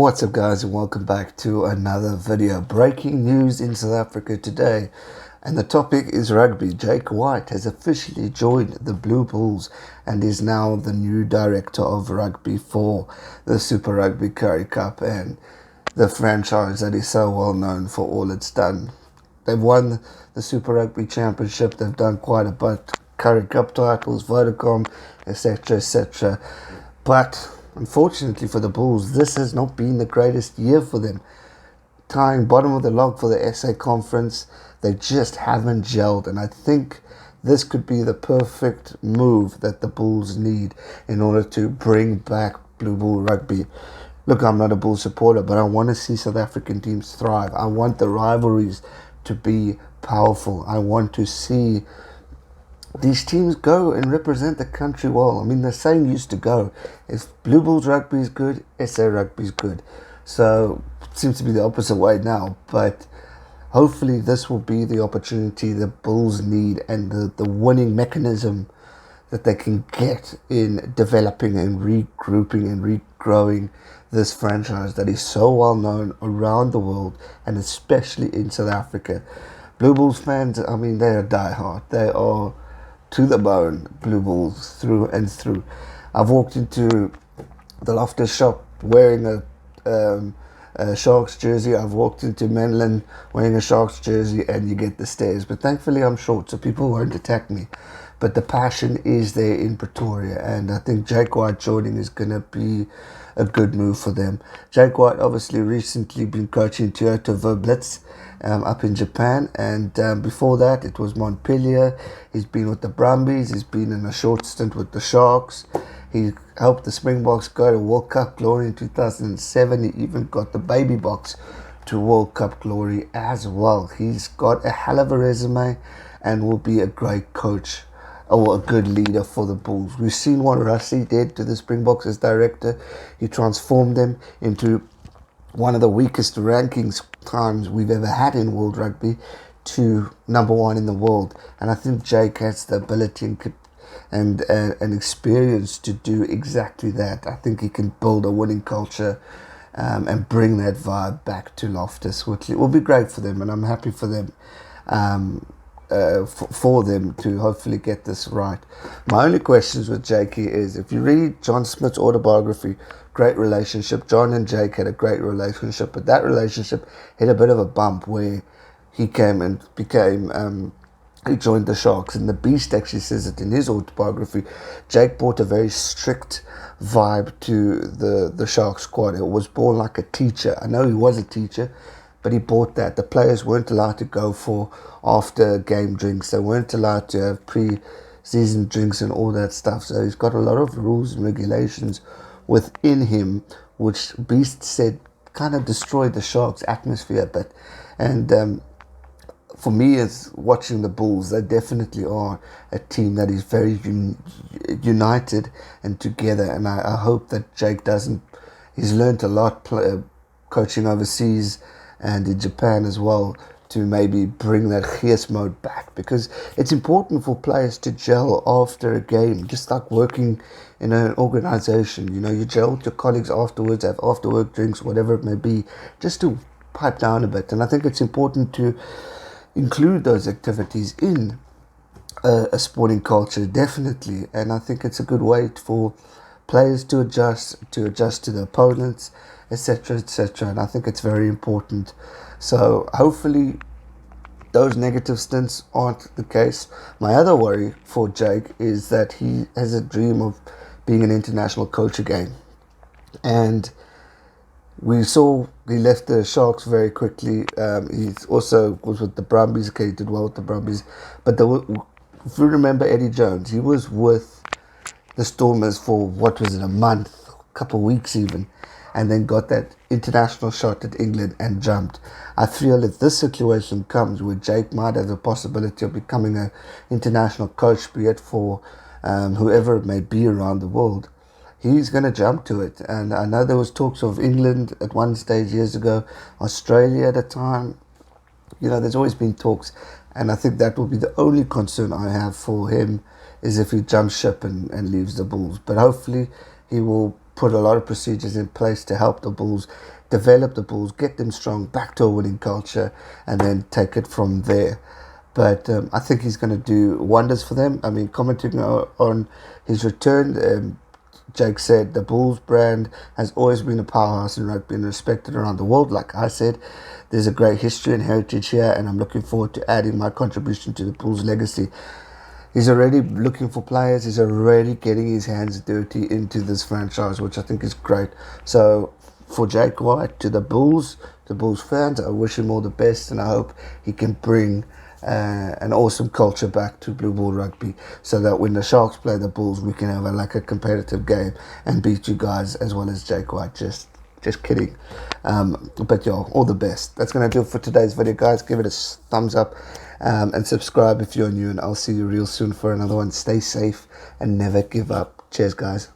What's up guys, and welcome back to another video. Breaking news in South Africa today, and the topic is rugby. Jake White has officially joined the Blue Bulls and is now the new Director of Rugby for the Super Rugby Currie Cup and the franchise that is so well known for all it's done. They've won the Super Rugby Championship, they've done quite a bit, Currie Cup titles, Vodacom, etc, etc. But unfortunately for the Bulls, this has not been the greatest year for them. Tying bottom of the log for the SA Conference, they just haven't gelled, and I think this could be the perfect move that the Bulls need in order to bring back Blue Bull rugby. Look, I'm not a Bull supporter, but I want to see South African teams thrive. I want the rivalries to be powerful. I want to see these teams go and represent the country well. I mean, the saying used to go, if Blue Bulls rugby is good, SA rugby is good. So it seems to be the opposite way now, but hopefully this will be the opportunity the Bulls need and the winning mechanism that they can get in developing and regrouping and regrowing this franchise that is so well known around the world and especially in South Africa. Blue Bulls fans, I mean, they are diehard. They are to the bone Blue Bulls through and through. I've walked into the Loftus shop wearing a Sharks jersey. I've walked into Menlyn wearing a Sharks jersey, and you get the stares. But thankfully I'm short, so people won't attack me. But the passion is there in Pretoria, and I think Jake White joining is going to be a good move for them. Jake White obviously recently been coaching Toyota Verblitz up in Japan, and before that it was Montpellier. He's been with the Brumbies, he's been in a short stint with the Sharks. He helped the Springboks go to World Cup glory in 2007. He even got the baby box to World Cup glory as well. He's got a hell of a resume and will be a great coach or a good leader for the Bulls. We've seen what Rassie did to the Springboks as director. He transformed them into one of the weakest rankings times we've ever had in world rugby to number one in the world. And I think Jake has the ability and experience to do exactly that. I think he can build a winning culture and bring that vibe back to Loftus, which will be great for them, and I'm happy for them. For them to hopefully get this right. My only questions with Jakey is, if you read John Smith's autobiography, great relationship. John and Jake had a great relationship, but that relationship hit a bit of a bump where he came and became he joined the Sharks, and the Beast actually says it in his autobiography. Jake brought a very strict vibe to the Sharks squad. It was more like a teacher. I know he was a teacher, but he bought that. The players weren't allowed to go for after game drinks. They weren't allowed to have pre-season drinks and all that stuff. So he's got a lot of rules and regulations within him, which Beast said kind of destroyed the Sharks' atmosphere a bit. And for me, as watching the Bulls, they definitely are a team that is very united and together. And I hope that Jake doesn't. He's learned a lot coaching overseas and in Japan as well, to maybe bring that fierce mode back, because it's important for players to gel after a game, just like working in an organization. You know, you gel with your colleagues afterwards, have after work drinks, whatever it may be, just to pipe down a bit. And I think it's important to include those activities in a sporting culture, definitely. And I think it's a good way for players to adjust to the opponents, etc, etc, and I think it's very important. So hopefully those negative stints aren't the case. My other worry for Jake is that he has a dream of being an international coach again, and we saw he left the Sharks very quickly. He also was with the Brumbies. Okay, he did well with the Brumbies, but if you remember Eddie Jones, he was with the Stormers for, what was it, a month, a couple of weeks even, and then got that international shot at England and jumped. I feel if this situation comes where Jake might have the possibility of becoming an international coach, be it for whoever it may be around the world, he's going to jump to it. And I know there was talks of England at one stage years ago, Australia at a time. You know, there's always been talks, and I think that will be the only concern I have for him, is if he jumps ship and leaves the Bulls. But hopefully he will put a lot of procedures in place to help the Bulls, develop the Bulls, get them strong, back to a winning culture, and then take it from there. But I think he's going to do wonders for them. I mean, commenting on his return, Jake said the Bulls brand has always been a powerhouse in rugby and respected around the world. Like I said, there's a great history and heritage here, and I'm looking forward to adding my contribution to the Bulls' legacy. He's already looking for players. He's already getting his hands dirty into this franchise, which I think is great. So for Jake White, to the Bulls fans, I wish him all the best, and I hope he can bring an awesome culture back to blue ball rugby, so that when the Sharks play the Bulls, we can have a competitive game and beat you guys as well as Jake White. Just kidding. But y'all, all the best. That's going to do it for today's video, guys. Give it a thumbs up and subscribe if you're new, and I'll see you real soon for another one. Stay safe and never give up. Cheers, guys.